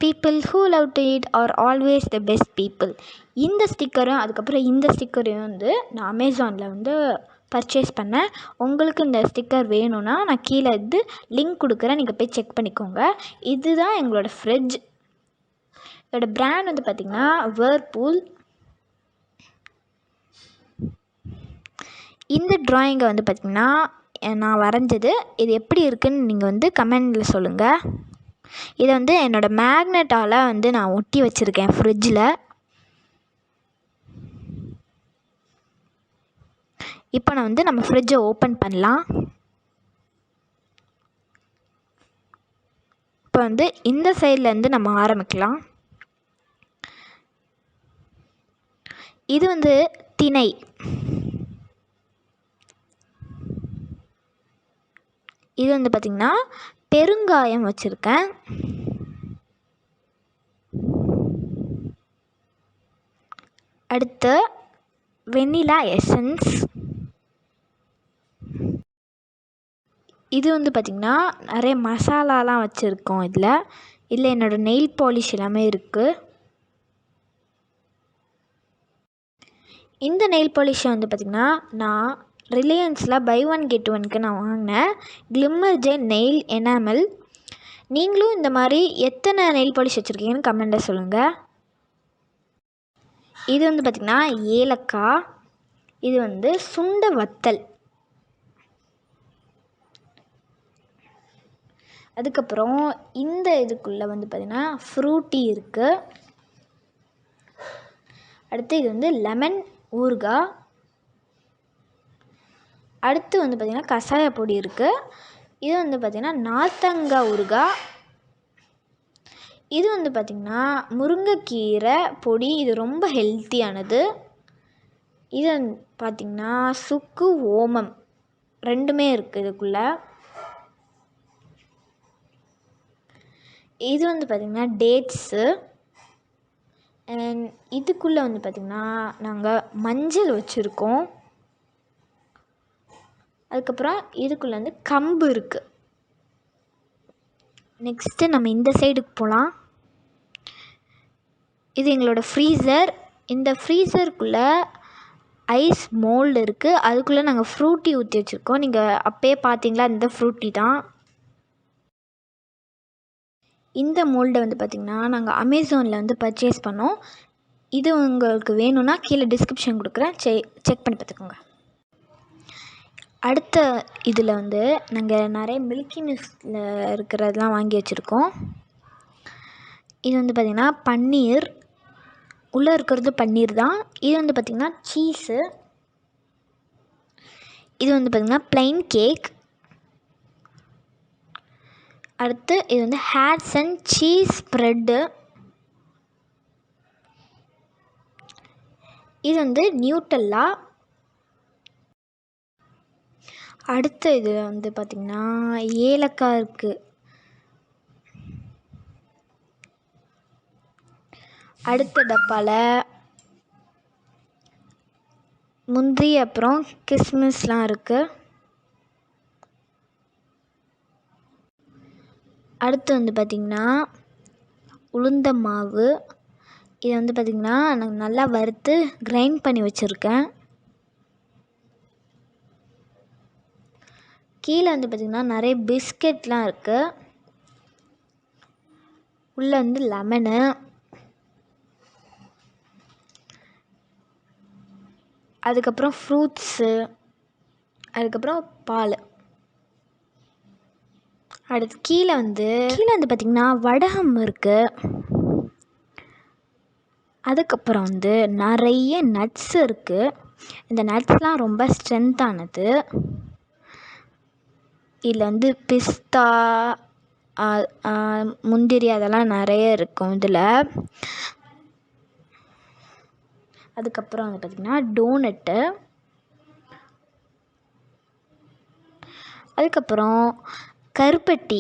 People who love to eat are always the best people. இந்த ஸ்டிக்கரும் அதுக்கப்புறம் இந்த ஸ்டிக்கரையும் வந்து நான் அமேசானில் வந்து பர்ச்சேஸ் பண்ணேன். உங்களுக்கு இந்த ஸ்டிக்கர் வேணும்னா நான் கீழே இது லிங்க் கொடுக்குறேன், நீங்கள் போய் செக் பண்ணிக்கோங்க. இதுதான் எங்களோடய ஃப்ரிட்ஜ். இதோட பிராண்ட் வந்து பார்த்திங்கன்னா வேர்பூல். இந்த ட்ராயிங்கை வந்து பார்த்திங்கன்னா நான் வரைஞ்சது. இது எப்படி இருக்குதுன்னு நீங்கள் வந்து கமெண்டில் சொல்லுங்கள். இதை வந்து என்னோடய மேக்னெட்டால் வந்து நான் ஒட்டி வச்சுருக்கேன் ஃப்ரிட்ஜில். இப்போ நான் வந்து நம்ம ஃப்ரிட்ஜை ஓப்பன் பண்ணலாம். இப்போ வந்து இந்த சைட்லேருந்து நம்ம ஆரம்பிக்கலாம். இது வந்து திணை. இது வந்து பார்த்திங்கன்னா பெருங்காயம் வச்சுருக்கேன். அடுத்து வெண்ணிலா எசன்ஸ். இது வந்து பார்த்திங்கன்னா நிறைய மசாலாலாம் வச்சுருக்கோம். இதில் என்னோடய நெயில் பாலிஷ் எல்லாமே இருக்குது. இந்த நெயில் பாலிஷை வந்து பார்த்திங்கன்னா நான் ரிலையன்ஸில் பை ஒன் கெட் ஒன்க்கு நான் வாங்கினேன். Glimmer gel nail enamel. நீங்களும் இந்த மாதிரி எத்தனை நெயில் பாலிஷ் வச்சுருக்கீங்கன்னு கமெண்டில் சொல்லுங்கள். இது வந்து பார்த்திங்கன்னா ஏலக்காய். இது வந்து சுண்ட வத்தல். அதுக்கப்புறம் இந்த இதுக்குள்ளே வந்து பார்த்திங்கன்னா ஃப்ரூட்டி இருக்குது. அடுத்து இது வந்து லெமன் ஊறுகாய். அடுத்து வந்து பார்த்திங்கன்னா கஷாய பொடி இருக்குது. இது வந்து பார்த்திங்கன்னா நார்த்தங்காய் ஊறுகாய். இது வந்து பார்த்திங்கன்னா முருங்கைக்கீரை பொடி. இது ரொம்ப ஹெல்த்தியானது. இது பார்த்திங்கன்னா சுக்கு ஓமம் ரெண்டுமே இருக்குது இதுக்குள்ளே. இது வந்து பார்த்திங்கன்னா டேட்ஸு. அண்ட் இதுக்குள்ளே வந்து பார்த்திங்கன்னா நாங்கள் மஞ்சள் வச்சுருக்கோம். அதுக்கப்புறம் இதுக்குள்ளே வந்து கம்பு இருக்குது. நெக்ஸ்ட்டு நம்ம இந்த சைடுக்கு போகலாம். இது எங்களோட ஃப்ரீசர். இந்த ஃப்ரீசருக்குள்ளே ஐஸ் மோல்டு இருக்குது. அதுக்குள்ளே நாங்கள் ஃப்ரூட்டி ஊற்றி வச்சுருக்கோம். நீங்கள் அப்போயே பார்த்தீங்களா, இந்த ஃப்ரூட்டி தான். இந்த மோல்டை வந்து பார்த்திங்கன்னா நாங்கள் அமேசானில் வந்து பர்ச்சேஸ் பண்ணோம். இது உங்களுக்கு வேணும்னா கீழே டிஸ்கிரிப்ஷன் கொடுக்குறேன், செக் பண்ணி பார்த்துக்கோங்க. அடுத்த இதில் வந்து நாங்கள் நிறைய மில்கி மிஸ்டில் இருக்கிறதெல்லாம் வாங்கி வச்சுருக்கோம். இது வந்து பார்த்திங்கன்னா பன்னீர். உள்ளே இருக்கிறது பன்னீர் தான். இது வந்து பார்த்திங்கன்னா சீஸு. இது வந்து பார்த்திங்கன்னா ப்ளைன் கேக். அடுத்து இது வந்து ஹேட்ஸ் அண்ட் சீஸ் ஸ்ப்ரெட்டு. இது வந்து நியூட்டல்லா. அடுத்த இது வந்து பார்த்திங்கன்னா ஏலக்காய் இருக்குது. அடுத்த டப்பாவில் முந்திரி அப்புறம் கிஸ்மிஸ்லாம் இருக்குது. அடுத்து வந்து பார்த்திங்கன்னா உளுந்த மாவு. இதை வந்து பார்த்திங்கன்னா நான் நல்லா வறுத்து கிரைண்ட் பண்ணி வச்சுருக்கேன். கீழே வந்து பார்த்திங்கன்னா நிறைய பிஸ்கெட்லாம் இருக்குது. உள்ளே வந்து லெமனு. அதுக்கப்புறம் ஃப்ரூட்ஸு. அதுக்கப்புறம் பால். அடுத்து கீழே வந்து பார்த்திங்கன்னா வடகம் இருக்குது. அதுக்கப்புறம் வந்து நிறைய நட்ஸ் இருக்குது. இந்த நட்ஸ்லாம் ரொம்ப ஸ்ட்ரென்த்தானது. இதில் வந்து பிஸ்தா முந்திரி அதெல்லாம் நிறைய இருக்கும் இதில். அதுக்கப்புறம் வந்து பார்த்திங்கன்னா டோனட்டு. அதுக்கப்புறம் கருப்பட்டி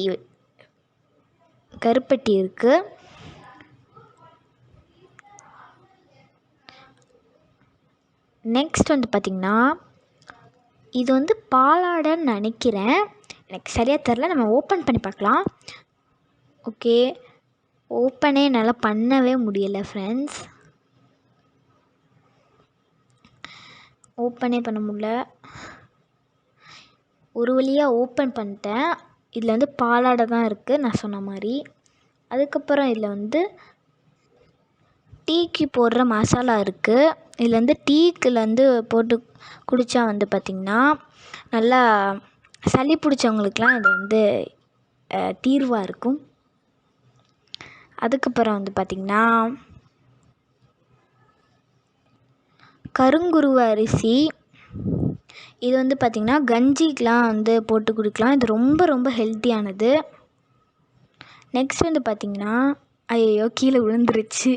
இருக்குது. நெக்ஸ்ட் வந்து பார்த்திங்கன்னா இது வந்து பாலாடைன்னு நினைக்கிறேன், எனக்கு சரியாக தெரில. நம்ம ஓப்பன் பண்ணி பார்க்கலாம். ஓகே, ஓப்பனே என்னால் பண்ணவே முடியலை ஃப்ரெண்ட்ஸ். ஓப்பனே பண்ண முடியல. ஒரு வழியாக ஓப்பன் பண்ணிட்டேன். இதில் வந்து பாலாடை தான் இருக்குது நான் சொன்ன மாதிரி. அதுக்கப்புறம் இதில் வந்து டீக்கு போடுற மசாலா இருக்குது. இதில் வந்து டீக்கில் வந்து போட்டு குடித்தா வந்து பார்த்திங்கன்னா நல்லா சளி பிடிச்சவங்களுக்குலாம் இது வந்து தீர்வாக இருக்கும். அதுக்கப்புறம் வந்து பார்த்திங்கன்னா கருங்குருவை அரிசி. இது வந்து பார்த்திங்கன்னா கஞ்சிக்கெலாம் வந்து போட்டு குடிக்கலாம். இது ரொம்ப ரொம்ப ஹெல்த்தியானது. நெக்ஸ்ட் வந்து பார்த்திங்கன்னா ஐயோ கீழே விழுந்துருச்சு.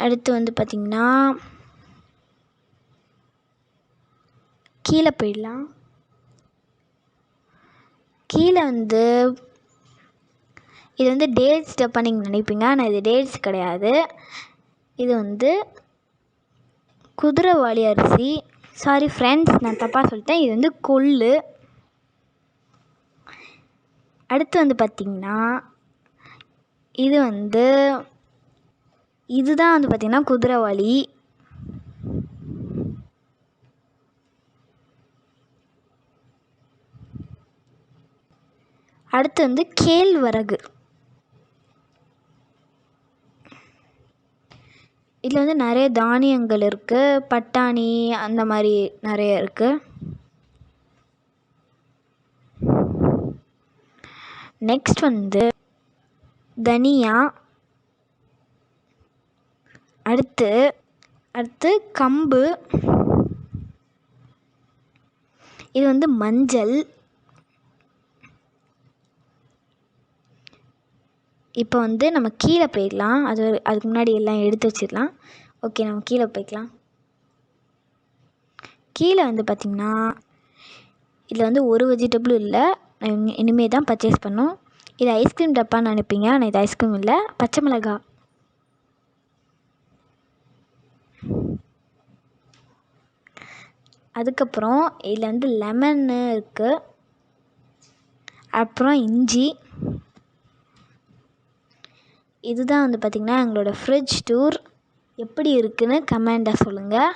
அடுத்து வந்து பார்த்திங்கன்னா கீழே போயிடலாம். கீழே வந்து இது வந்து டேட்ஸ் டப்பா நீங்கள் நினைப்பீங்க, ஆனால் இது டேட்ஸ் கிடையாது. இது வந்து குதிரைவாலி அரிசி. சாரி ஃப்ரெண்ட்ஸ், நான் தப்பாக சொல்லிட்டேன். இது வந்து கொள்ளு. அடுத்து வந்து பார்த்திங்கன்னா இதுதான் வந்து பார்த்திங்கன்னா குதிரைவாலி. அடுத்து வந்து கேழ்வரகு. இதில் வந்து நிறைய தானியங்கள் இருக்குது. பட்டாணி அந்த மாதிரி நிறைய இருக்குது. நெக்ஸ்ட் வந்து தனியா. அடுத்து கம்பு. இது வந்து மஞ்சள். இப்போ வந்து நம்ம கீழே போயிடலாம். அதுக்கு முன்னாடி எல்லாம் எடுத்து வச்சிடலாம். ஓகே, நம்ம கீழே போய்க்கலாம். கீழே வந்து பார்த்திங்கன்னா இதில் வந்து ஒரு வெஜிடபிளும் இல்லை. இனிமேல் தான் பர்ச்சேஸ் பண்ணோம். இது ஐஸ்கிரீம் டப்பான்னு நினைப்பீங்க, ஆனால் இது ஐஸ்கிரீம் இல்லை, பச்சை மிளகாய். அதுக்கப்புறம் இதில் வந்து லெமன்னு இருக்குது. அப்புறம் இஞ்சி. இதுதான் வந்து பார்த்திங்கன்னா எங்களோட ஃப்ரிட்ஜ் டூர். எப்படி இருக்குதுன்னு கமெண்ட்டாக சொல்லுங்கள்.